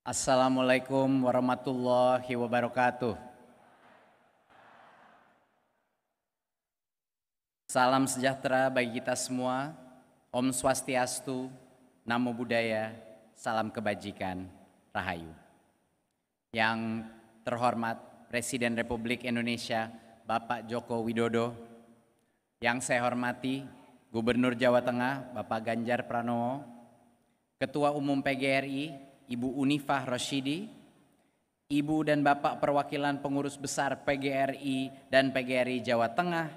Assalamualaikum warahmatullahi wabarakatuh. Salam sejahtera bagi kita semua. Om Swastiastu, Namo Buddhaya, salam kebajikan, Rahayu. Yang terhormat Presiden Republik Indonesia Bapak Joko Widodo, yang saya hormati Gubernur Jawa Tengah Bapak Ganjar Pranowo, Ketua Umum PGRI Ibu Unifah Roshidi, Ibu dan Bapak perwakilan pengurus besar PGRI dan PGRI Jawa Tengah,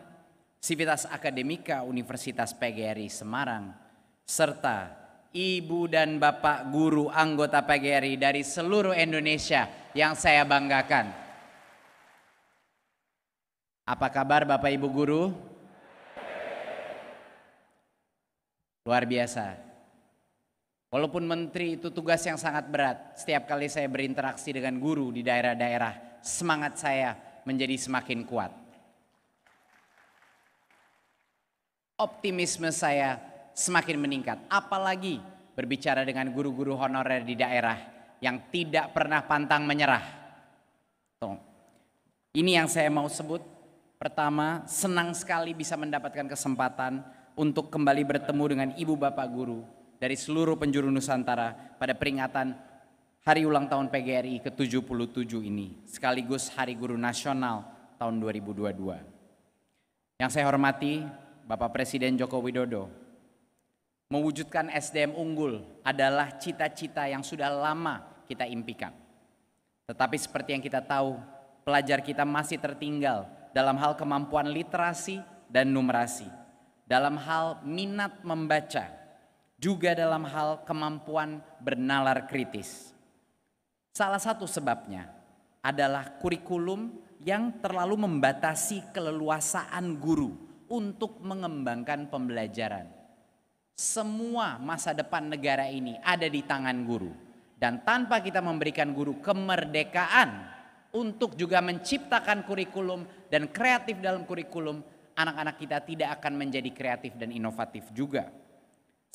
Sivitas Akademika Universitas PGRI Semarang, serta Ibu dan Bapak guru anggota PGRI dari seluruh Indonesia yang saya banggakan. Apa kabar Bapak Ibu guru? Luar biasa. Walaupun menteri itu tugas yang sangat berat, setiap kali saya berinteraksi dengan guru di daerah-daerah, semangat saya menjadi semakin kuat. Optimisme saya semakin meningkat, apalagi berbicara dengan guru-guru honorer di daerah yang tidak pernah pantang menyerah. Ini yang saya mau sebut. Pertama, senang sekali bisa mendapatkan kesempatan untuk kembali bertemu dengan ibu bapak guru dari seluruh penjuru Nusantara pada peringatan Hari Ulang Tahun PGRI ke-77 ini, sekaligus Hari Guru Nasional tahun 2022. Yang saya hormati Bapak Presiden Joko Widodo, mewujudkan SDM unggul adalah cita-cita yang sudah lama kita impikan. Tetapi seperti yang kita tahu, pelajar kita masih tertinggal dalam hal kemampuan literasi dan numerasi, dalam hal minat membaca, juga dalam hal kemampuan bernalar kritis. Salah satu sebabnya adalah kurikulum yang terlalu membatasi keleluasaan guru untuk mengembangkan pembelajaran. Semua masa depan negara ini ada di tangan guru. Dan tanpa kita memberikan guru kemerdekaan untuk juga menciptakan kurikulum dan kreatif dalam kurikulum, anak-anak kita tidak akan menjadi kreatif dan inovatif juga.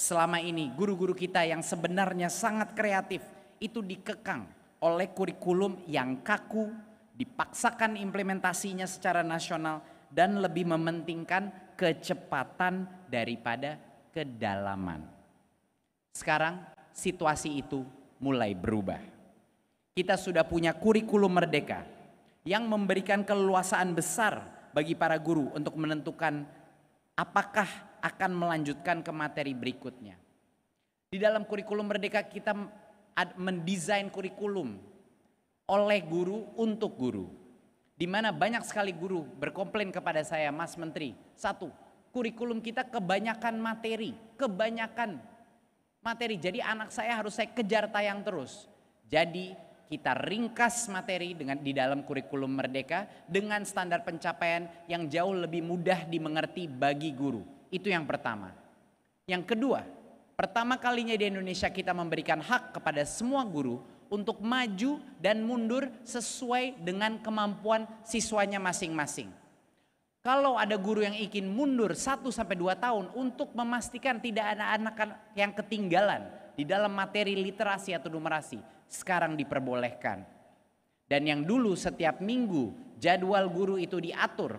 Selama ini guru-guru kita yang sebenarnya sangat kreatif itu dikekang oleh kurikulum yang kaku, dipaksakan implementasinya secara nasional dan lebih mementingkan kecepatan daripada kedalaman. Sekarang situasi itu mulai berubah. Kita sudah punya kurikulum merdeka yang memberikan keleluasaan besar bagi para guru untuk menentukan apakah akan melanjutkan ke materi berikutnya. Di dalam kurikulum merdeka kita mendesain kurikulum oleh guru untuk guru. Di mana banyak sekali guru berkomplain kepada saya, Mas Menteri, satu, kurikulum kita kebanyakan materi. Jadi anak saya harus saya kejar tayang terus. Jadi kita ringkas materi di dalam kurikulum merdeka dengan standar pencapaian yang jauh lebih mudah dimengerti bagi guru. Itu yang pertama. Yang kedua, pertama kalinya di Indonesia kita memberikan hak kepada semua guru untuk maju dan mundur sesuai dengan kemampuan siswanya masing-masing. Kalau ada guru yang ingin mundur 1-2 tahun untuk memastikan tidak ada anak yang ketinggalan di dalam materi literasi atau numerasi, sekarang diperbolehkan. Dan yang dulu setiap minggu jadwal guru itu diatur.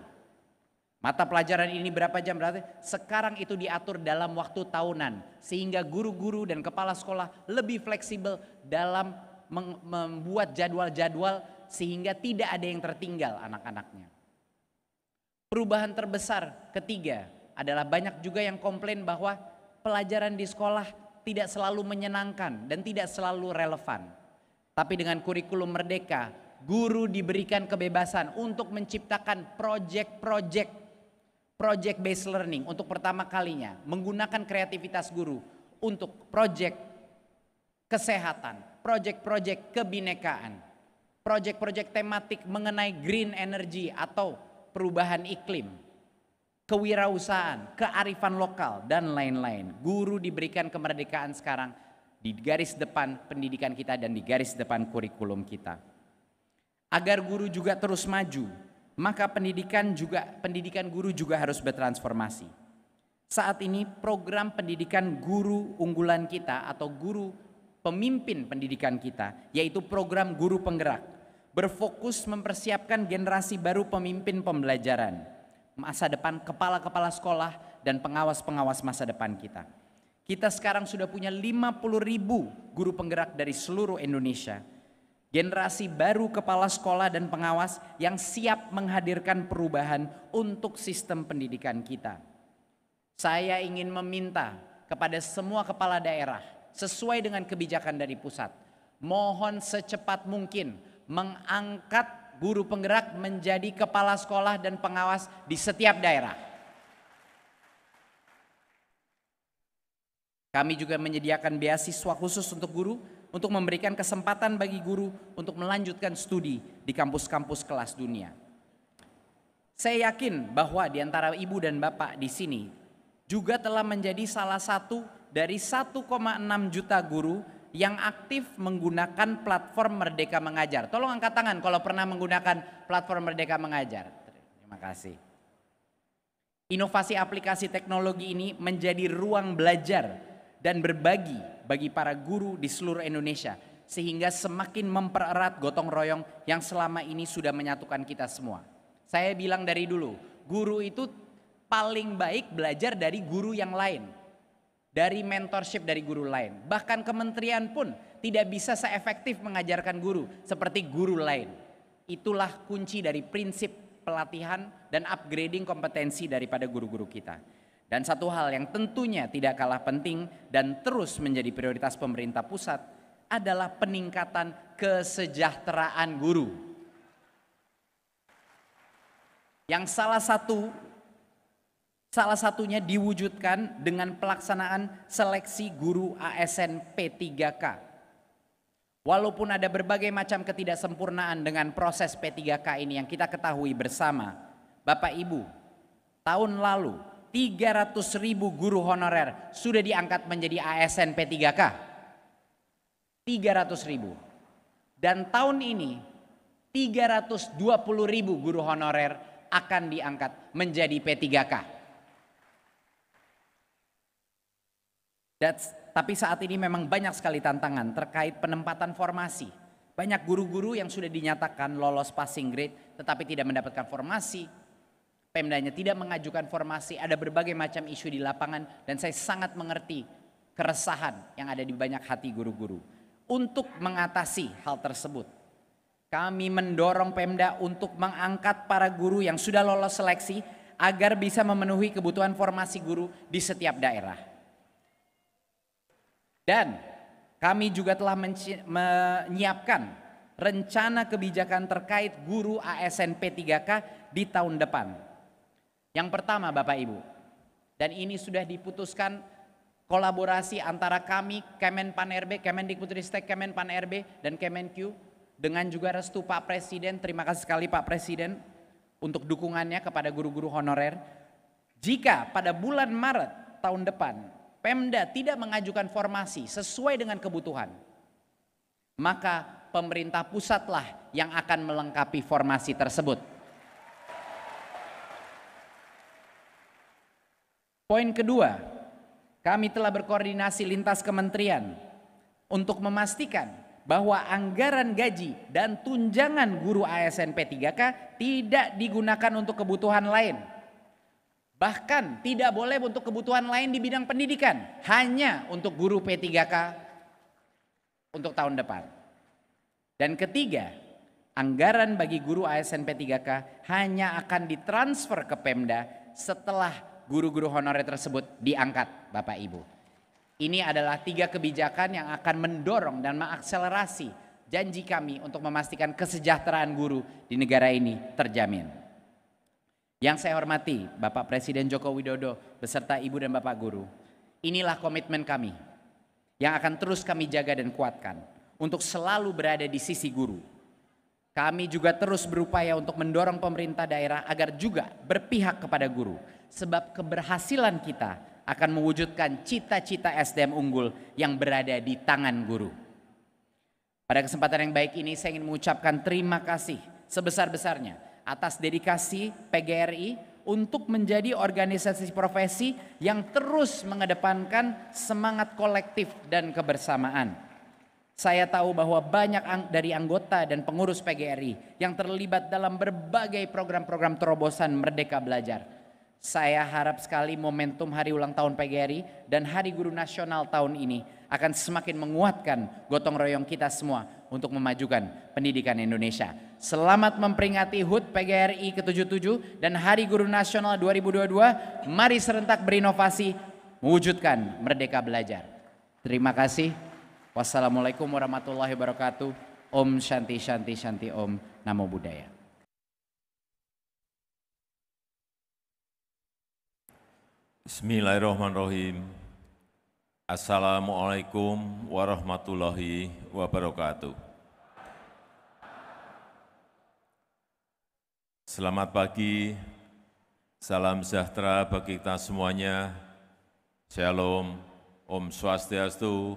Mata pelajaran ini berapa jam berarti? Sekarang itu diatur dalam waktu tahunan. Sehingga guru-guru dan kepala sekolah lebih fleksibel dalam membuat jadwal-jadwal sehingga tidak ada yang tertinggal anak-anaknya. Perubahan terbesar ketiga adalah banyak juga yang komplain bahwa pelajaran di sekolah tidak selalu menyenangkan dan tidak selalu relevan. Tapi dengan kurikulum merdeka, guru diberikan kebebasan untuk menciptakan project based learning untuk pertama kalinya, menggunakan kreativitas guru untuk project kesehatan, project kebinekaan, project tematik mengenai green energy atau perubahan iklim, kewirausahaan, kearifan lokal, dan lain-lain. Guru diberikan kemerdekaan sekarang di garis depan pendidikan kita dan di garis depan kurikulum kita. Agar guru juga terus maju, maka pendidikan guru juga harus bertransformasi. Saat ini program pendidikan guru unggulan kita atau guru pemimpin pendidikan kita, yaitu program Guru Penggerak, berfokus mempersiapkan generasi baru pemimpin pembelajaran, masa depan kepala-kepala sekolah dan pengawas-pengawas masa depan kita. Kita sekarang sudah punya 50.000 guru penggerak dari seluruh Indonesia. Generasi baru kepala sekolah dan pengawas yang siap menghadirkan perubahan untuk sistem pendidikan kita. Saya ingin meminta kepada semua kepala daerah sesuai dengan kebijakan dari pusat, mohon secepat mungkin mengangkat guru penggerak menjadi kepala sekolah dan pengawas di setiap daerah. Kami juga menyediakan beasiswa khusus untuk guru, untuk memberikan kesempatan bagi guru untuk melanjutkan studi di kampus-kampus kelas dunia. Saya yakin bahwa di antara ibu dan bapak di sini juga telah menjadi salah satu dari 1,6 juta guru yang aktif menggunakan platform Merdeka Mengajar. Tolong angkat tangan kalau pernah menggunakan platform Merdeka Mengajar. Terima kasih. Inovasi aplikasi teknologi ini menjadi ruang belajar dan berbagi bagi para guru di seluruh Indonesia, sehingga semakin mempererat gotong royong yang selama ini sudah menyatukan kita semua. Saya bilang dari dulu, guru itu paling baik belajar dari guru yang lain, dari mentorship dari guru lain. Bahkan kementerian pun tidak bisa seefektif mengajarkan guru seperti guru lain. Itulah kunci dari prinsip pelatihan dan upgrading kompetensi daripada guru-guru kita. Dan satu hal yang tentunya tidak kalah penting dan terus menjadi prioritas pemerintah pusat adalah peningkatan kesejahteraan guru. Yang salah satunya diwujudkan dengan pelaksanaan seleksi guru ASN P3K. Walaupun ada berbagai macam ketidaksempurnaan dengan proses P3K ini yang kita ketahui bersama, Bapak Ibu, tahun lalu 300.000 guru honorer sudah diangkat menjadi ASN P3K. 300.000. Dan tahun ini 320.000 guru honorer akan diangkat menjadi P3K. Tapi saat ini memang banyak sekali tantangan terkait penempatan formasi. Banyak guru-guru yang sudah dinyatakan lolos passing grade tetapi tidak mendapatkan formasi. Pemdanya tidak mengajukan formasi, ada berbagai macam isu di lapangan dan saya sangat mengerti keresahan yang ada di banyak hati guru-guru. Untuk mengatasi hal tersebut, kami mendorong Pemda untuk mengangkat para guru yang sudah lolos seleksi agar bisa memenuhi kebutuhan formasi guru di setiap daerah. Dan kami juga telah menyiapkan rencana kebijakan terkait guru ASN P3K di tahun depan. Yang pertama Bapak Ibu, dan ini sudah diputuskan kolaborasi antara kami, Kemenpan-RB, Kemendikbudristek, Kemenpan-RB dan Kemenq dengan juga restu Pak Presiden. Terima kasih sekali Pak Presiden untuk dukungannya kepada guru-guru honorer. Jika pada bulan Maret tahun depan Pemda tidak mengajukan formasi sesuai dengan kebutuhan, maka pemerintah pusatlah yang akan melengkapi formasi tersebut. Poin kedua, kami telah berkoordinasi lintas kementerian untuk memastikan bahwa anggaran gaji dan tunjangan guru ASN P3K tidak digunakan untuk kebutuhan lain. Bahkan tidak boleh untuk kebutuhan lain di bidang pendidikan, hanya untuk guru P3K untuk tahun depan. Dan ketiga, anggaran bagi guru ASN P3K hanya akan ditransfer ke Pemda setelah guru-guru honorer tersebut diangkat Bapak Ibu. Ini adalah 3 kebijakan yang akan mendorong dan mengakselerasi janji kami untuk memastikan kesejahteraan guru di negara ini terjamin. Yang saya hormati Bapak Presiden Joko Widodo beserta Ibu dan Bapak guru. Inilah komitmen kami yang akan terus kami jaga dan kuatkan untuk selalu berada di sisi guru. Kami juga terus berupaya untuk mendorong pemerintah daerah agar juga berpihak kepada guru. Sebab keberhasilan kita akan mewujudkan cita-cita SDM unggul yang berada di tangan guru. Pada kesempatan yang baik ini saya ingin mengucapkan terima kasih sebesar-besarnya atas dedikasi PGRI untuk menjadi organisasi profesi yang terus mengedepankan semangat kolektif dan kebersamaan. Saya tahu bahwa banyak dari anggota dan pengurus PGRI yang terlibat dalam berbagai program-program terobosan Merdeka Belajar. Saya harap sekali momentum hari ulang tahun PGRI dan Hari Guru Nasional tahun ini akan semakin menguatkan gotong royong kita semua untuk memajukan pendidikan Indonesia. Selamat memperingati HUT PGRI ke-77 dan Hari Guru Nasional 2022. Mari serentak berinovasi, mewujudkan Merdeka Belajar. Terima kasih. Wassalamualaikum warahmatullahi wabarakatuh. Om Shanti Shanti Shanti Om. Namo Buddhaya. Bismillahirrahmanirrahim. Assalamualaikum warahmatullahi wabarakatuh. Selamat pagi, salam sejahtera bagi kita semuanya. Shalom, Om Swastiastu,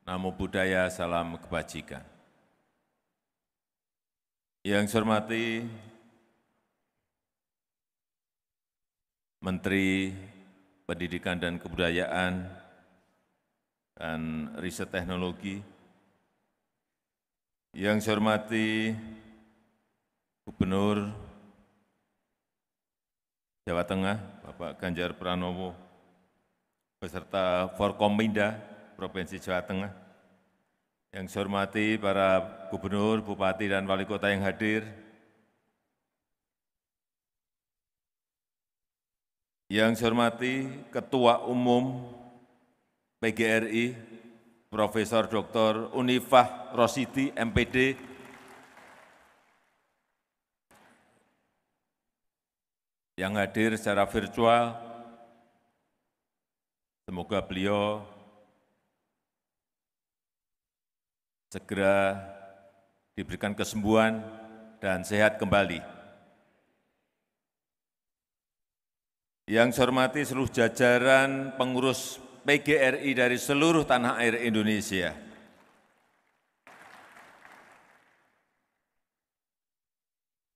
Namo Buddhaya, salam kebajikan. Yang saya hormati Menteri Pendidikan dan Kebudayaan dan Riset Teknologi, yang saya hormati Gubernur Jawa Tengah, Bapak Ganjar Pranowo, beserta Forkompinda Provinsi Jawa Tengah, yang saya hormati para gubernur, bupati, dan wali kota yang hadir, yang saya hormati Ketua Umum PGRI, Profesor Dr. Unifah Rosyidi, MPD, yang hadir secara virtual. Semoga beliau segera diberikan kesembuhan dan sehat kembali. Yang saya hormati seluruh jajaran pengurus PGRI dari seluruh tanah air Indonesia.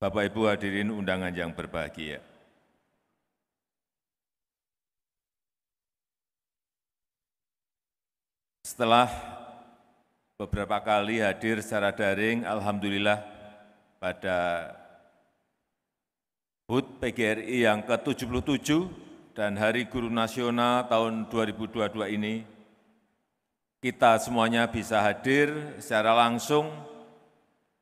Bapak Ibu hadirin undangan yang berbahagia. Setelah beberapa kali hadir secara daring, alhamdulillah pada HUT PGRI yang ke-77 dan Hari Guru Nasional tahun 2022 ini, kita semuanya bisa hadir secara langsung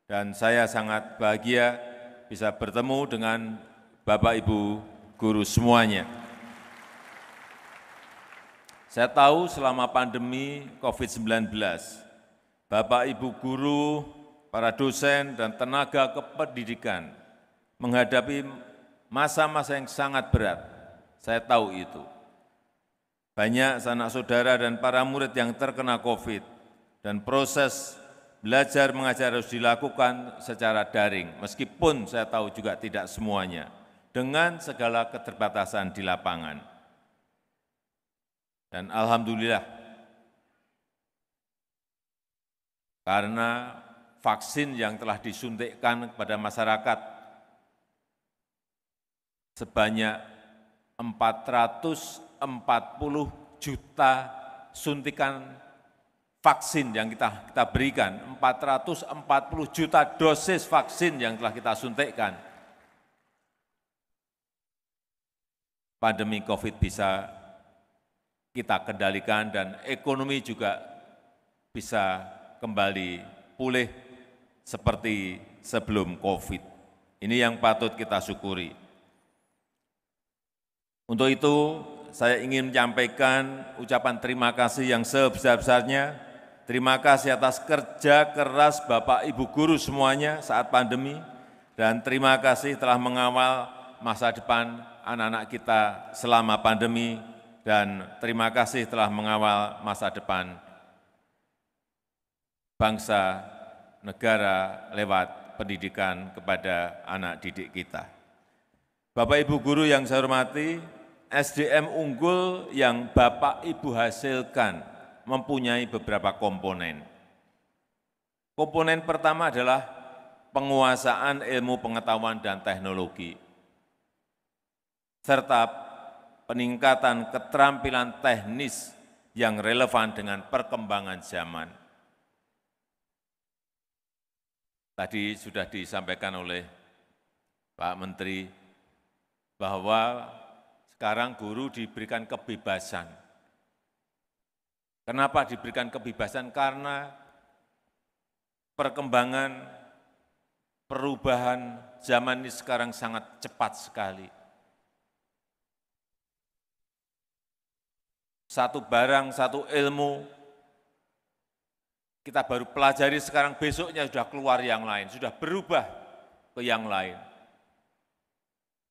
dan saya sangat bahagia bisa bertemu dengan Bapak Ibu guru semuanya. Saya tahu selama pandemi COVID-19, Bapak Ibu guru, para dosen, dan tenaga kependidikan menghadapi masa-masa yang sangat berat. Saya tahu itu. Banyak sanak saudara dan para murid yang terkena COVID, dan proses belajar mengajar harus dilakukan secara daring, meskipun saya tahu juga tidak semuanya, dengan segala keterbatasan di lapangan. Dan alhamdulillah, karena vaksin yang telah disuntikkan kepada masyarakat sebanyak 440 juta suntikan vaksin yang kita berikan, 440 juta dosis vaksin yang telah kita suntikkan, pandemi COVID bisa kita kendalikan dan ekonomi juga bisa kembali pulih seperti sebelum COVID. Ini yang patut kita syukuri. Untuk itu, saya ingin menyampaikan ucapan terima kasih yang sebesar-besarnya. Terima kasih atas kerja keras Bapak Ibu guru semuanya saat pandemi, dan terima kasih telah mengawal masa depan anak-anak kita selama pandemi, dan terima kasih telah mengawal masa depan bangsa, negara lewat pendidikan kepada anak didik kita. Bapak Ibu guru yang saya hormati, SDM unggul yang Bapak Ibu hasilkan mempunyai beberapa komponen. Komponen pertama adalah penguasaan ilmu pengetahuan dan teknologi, serta peningkatan keterampilan teknis yang relevan dengan perkembangan zaman. Tadi sudah disampaikan oleh Pak Menteri bahwa sekarang guru diberikan kebebasan. Kenapa diberikan kebebasan? Karena perkembangan, perubahan zaman ini sekarang sangat cepat sekali. Satu barang, satu ilmu, kita baru pelajari sekarang, besoknya sudah keluar yang lain, sudah berubah ke yang lain.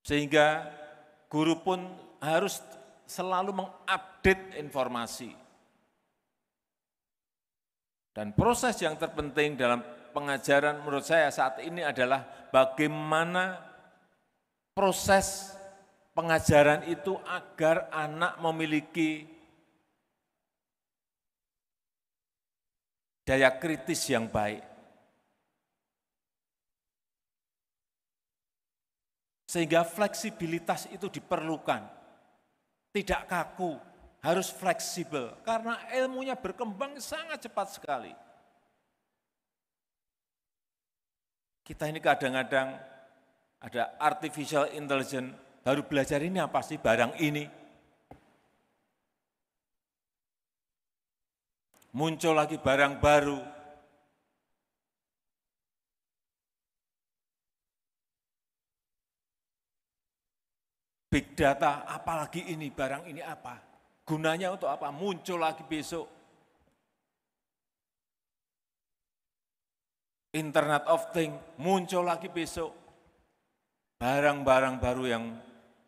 Sehingga guru pun harus selalu mengupdate informasi. Dan proses yang terpenting dalam pengajaran menurut saya saat ini adalah bagaimana proses pengajaran itu agar anak memiliki daya kritis yang baik. Sehingga fleksibilitas itu diperlukan. Tidak kaku, harus fleksibel. Karena ilmunya berkembang sangat cepat sekali. Kita ini kadang-kadang ada artificial intelligence, baru belajar ini apa sih barang ini. Muncul lagi barang baru. Big data, apalagi ini, barang ini apa? Gunanya untuk apa? Muncul lagi besok. Internet of Things, muncul lagi besok. Barang-barang baru yang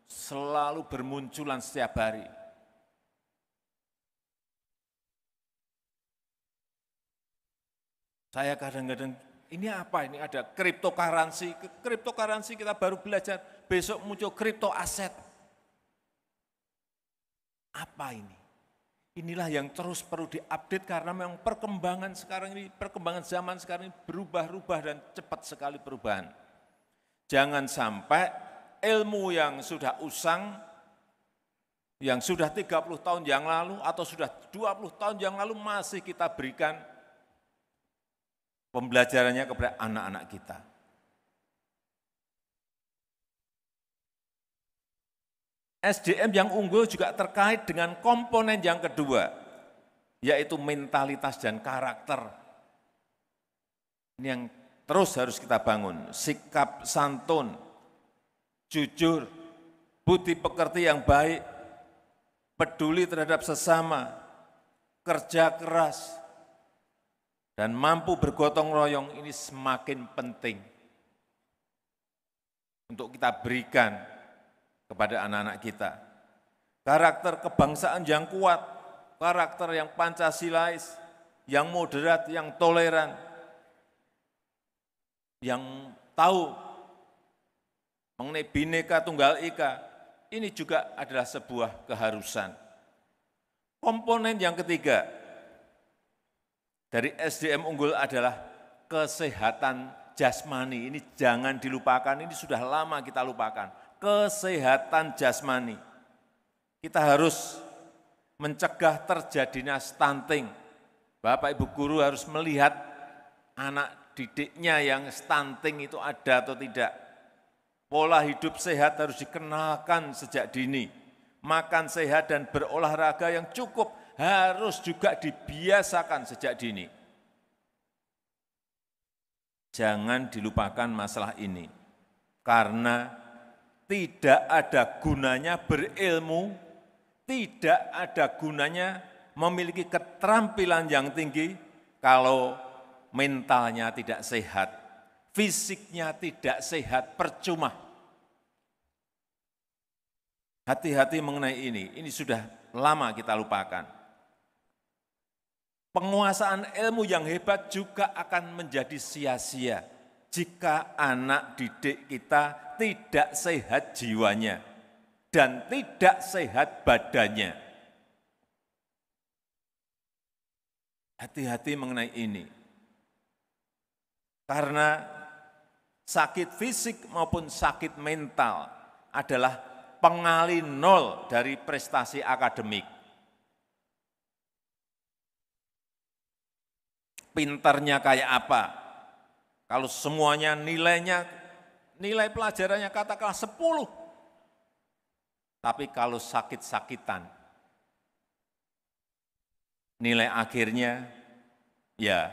selalu bermunculan setiap hari. Saya kadang-kadang, ini apa? Ini ada cryptocurrency. Cryptocurrency kita baru belajar, besok muncul crypto aset. Apa ini? Inilah yang terus perlu diupdate karena memang perkembangan sekarang ini, perkembangan zaman sekarang ini berubah-ubah dan cepat sekali perubahan. Jangan sampai ilmu yang sudah usang, yang sudah 30 tahun yang lalu atau sudah 20 tahun yang lalu masih kita berikan pembelajarannya kepada anak-anak kita. SDM yang unggul juga terkait dengan komponen yang kedua, yaitu mentalitas dan karakter. Ini yang terus harus kita bangun, sikap santun, jujur, budi pekerti yang baik, peduli terhadap sesama, kerja keras, dan mampu bergotong royong ini semakin penting untuk kita berikan kepada anak-anak kita. Karakter kebangsaan yang kuat, karakter yang Pancasilais, yang moderat, yang toleran, yang tahu mengenai Bhinneka Tunggal Ika, ini juga adalah sebuah keharusan. Komponen yang ketiga dari SDM unggul adalah kesehatan jasmani. Ini jangan dilupakan, ini sudah lama kita lupakan. Kesehatan jasmani. Kita harus mencegah terjadinya stunting. Bapak Ibu guru harus melihat anak didiknya yang stunting itu ada atau tidak. Pola hidup sehat harus dikenalkan sejak dini. Makan sehat dan berolahraga yang cukup harus juga dibiasakan sejak dini. Jangan dilupakan masalah ini. Karena tidak ada gunanya berilmu, tidak ada gunanya memiliki keterampilan yang tinggi kalau mentalnya tidak sehat, fisiknya tidak sehat, percuma. Hati-hati mengenai ini sudah lama kita lupakan. Penguasaan ilmu yang hebat juga akan menjadi sia-sia jika anak didik kita tidak sehat jiwanya dan tidak sehat badannya. Hati-hati mengenai ini. Karena sakit fisik maupun sakit mental adalah pengali nol dari prestasi akademik. Pinternya kayak apa? Kalau semuanya nilai pelajarannya katakanlah 10, tapi kalau sakit-sakitan, nilai akhirnya ya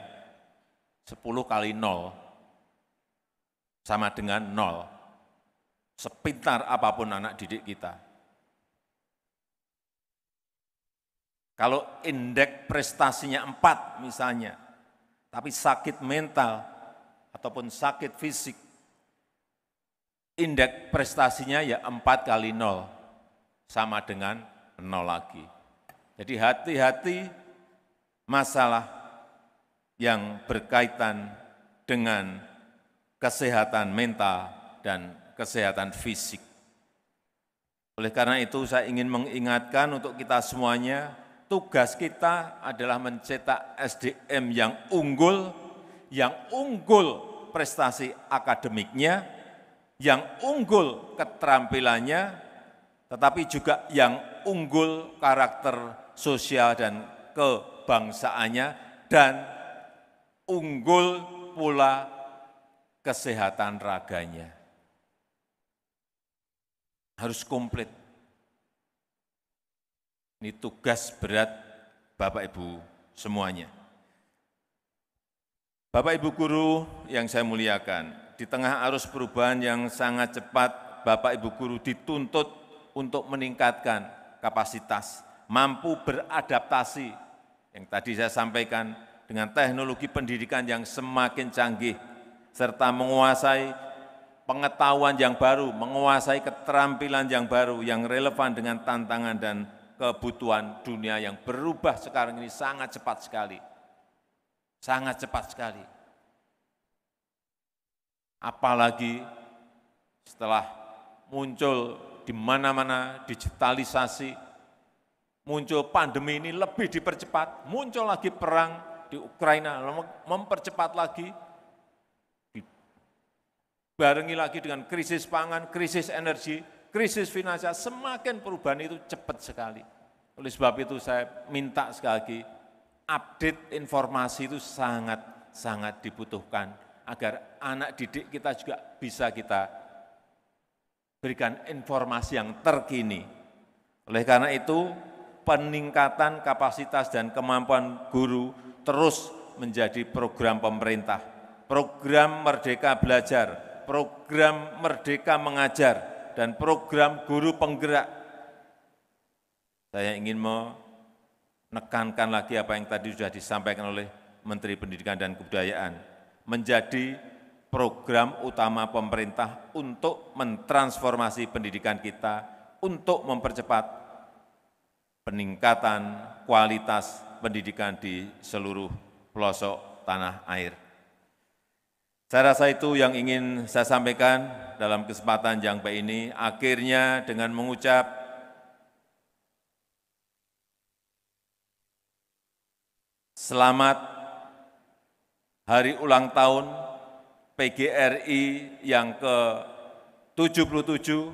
10 kali 0 sama dengan 0. Sepintar apapun anak didik kita. Kalau indeks prestasinya 4 misalnya, tapi sakit mental ataupun sakit fisik, indeks prestasinya ya 4 kali 0, sama dengan 0 lagi. Jadi hati-hati masalah yang berkaitan dengan kesehatan mental dan kesehatan fisik. Oleh karena itu saya ingin mengingatkan untuk kita semuanya, tugas kita adalah mencetak SDM yang unggul prestasi akademiknya, yang unggul keterampilannya, tetapi juga yang unggul karakter sosial dan kebangsaannya, dan unggul pula kesehatan raganya. Harus komplit. Ini tugas berat Bapak Ibu semuanya. Bapak Ibu guru yang saya muliakan, di tengah arus perubahan yang sangat cepat, Bapak Ibu guru dituntut untuk meningkatkan kapasitas, mampu beradaptasi, yang tadi saya sampaikan, dengan teknologi pendidikan yang semakin canggih, serta menguasai pengetahuan yang baru, menguasai keterampilan yang baru, yang relevan dengan tantangan dan kebutuhan dunia yang berubah sekarang ini sangat cepat sekali. Sangat cepat sekali. Apalagi setelah muncul di mana-mana digitalisasi, muncul pandemi ini lebih dipercepat, muncul lagi perang di Ukraina, mempercepat lagi, dibarengi lagi dengan krisis pangan, krisis energi, krisis finansial, semakin perubahan itu cepat sekali. Oleh sebab itu saya minta sekali lagi, update informasi itu sangat dibutuhkan agar anak didik kita juga bisa kita berikan informasi yang terkini. Oleh karena itu, peningkatan kapasitas dan kemampuan guru terus menjadi program pemerintah, program Merdeka Belajar, program Merdeka Mengajar, dan program guru penggerak. Saya ingin menekankan lagi apa yang tadi sudah disampaikan oleh Menteri Pendidikan dan Kebudayaan, menjadi program utama pemerintah untuk mentransformasi pendidikan kita, untuk mempercepat peningkatan kualitas pendidikan di seluruh pelosok tanah air. Saya rasa itu yang ingin saya sampaikan dalam kesempatan yang baik ini. Akhirnya dengan mengucap selamat Hari Ulang Tahun PGRI yang ke-77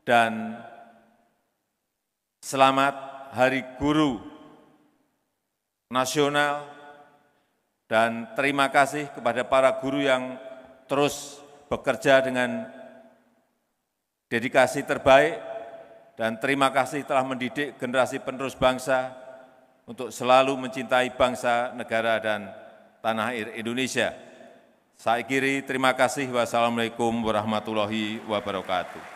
dan selamat Hari Guru Nasional, dan terima kasih kepada para guru yang terus bekerja dengan dedikasi terbaik, dan terima kasih telah mendidik generasi penerus bangsa untuk selalu mencintai bangsa, negara, dan tanah air Indonesia. Saya akhiri, terima kasih. Wassalamualaikum warahmatullahi wabarakatuh.